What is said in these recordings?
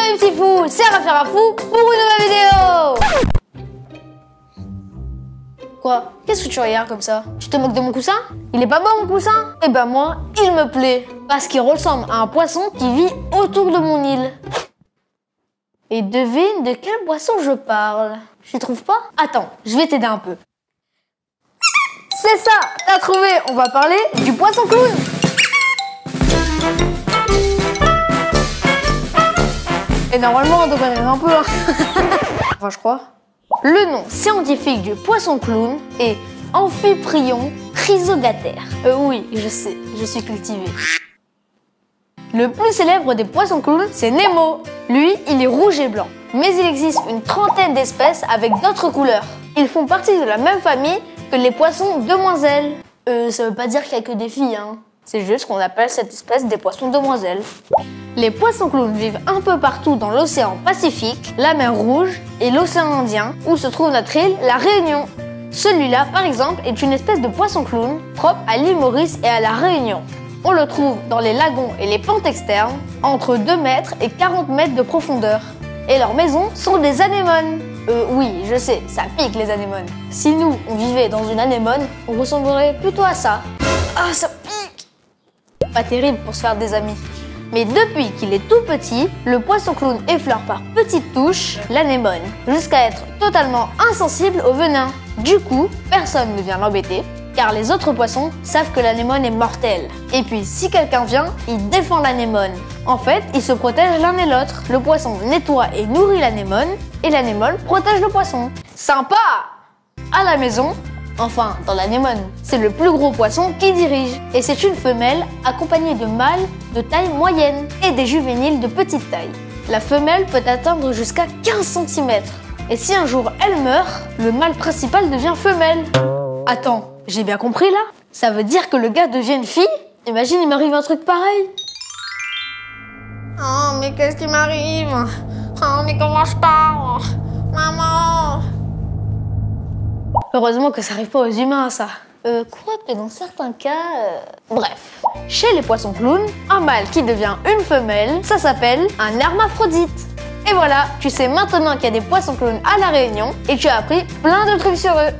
mes petits fous, c'est Rafou pour une nouvelle vidéo. Quoi? Qu'est-ce que tu regardes comme ça? Tu te moques de mon coussin? Il est pas beau mon coussin? Eh ben moi, il me plaît. Parce qu'il ressemble à un poisson qui vit autour de mon île. Et devine de quel poisson je parle. Je trouve pas? Attends, je vais t'aider un peu. C'est ça, t'as trouvé. On va parler du poisson clown. Et normalement, on doit connaître un peu. Enfin, je crois. Le nom scientifique du poisson clown est Amphiprion chrysogater. Oui, je sais, je suis cultivée. Le plus célèbre des poissons clowns, c'est Nemo. Lui, il est rouge et blanc. Mais il existe une trentaine d'espèces avec d'autres couleurs. Ils font partie de la même famille que les poissons demoiselles. Ça veut pas dire qu'il y a que des filles, hein. C'est juste qu'on appelle cette espèce des poissons demoiselles. Les poissons clowns vivent un peu partout dans l'océan Pacifique, la mer Rouge et l'océan Indien, où se trouve notre île, la Réunion. Celui-là, par exemple, est une espèce de poisson clown propre à l'île Maurice et à la Réunion. On le trouve dans les lagons et les pentes externes, entre 2 mètres et 40 mètres de profondeur. Et leurs maisons sont des anémones. Oui, je sais, ça pique les anémones. Si nous, on vivait dans une anémone, on ressemblerait plutôt à ça. Ah, ça pique! Pas terrible pour se faire des amis. Mais depuis qu'il est tout petit, le poisson clown effleure par petites touches l'anémone, jusqu'à être totalement insensible au venin. Du coup, personne ne vient l'embêter, car les autres poissons savent que l'anémone est mortelle. Et puis, si quelqu'un vient, il défend l'anémone. En fait, ils se protègent l'un et l'autre. Le poisson nettoie et nourrit l'anémone, et l'anémone protège le poisson. Sympa! À la maison, enfin, dans l'anémone, c'est le plus gros poisson qui dirige. Et c'est une femelle accompagnée de mâles de taille moyenne et des juvéniles de petite taille. La femelle peut atteindre jusqu'à 15 cm. Et si un jour elle meurt, le mâle principal devient femelle. Attends, j'ai bien compris là? Ça veut dire que le gars devient une fille? Imagine, il m'arrive un truc pareil. Oh, mais qu'est-ce qui m'arrive? Oh, mais comment je parle? Maman! Heureusement que ça arrive pas aux humains, ça. Quoique dans certains cas... Bref. Chez les poissons clowns, un mâle qui devient une femelle, ça s'appelle un hermaphrodite. Et voilà, tu sais maintenant qu'il y a des poissons clowns à La Réunion et tu as appris plein de trucs sur eux.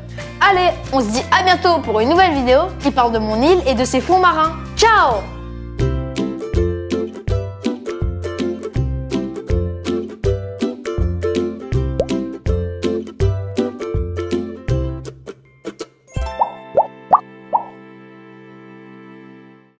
Allez, on se dit à bientôt pour une nouvelle vidéo qui parle de mon île et de ses fonds marins. Ciao!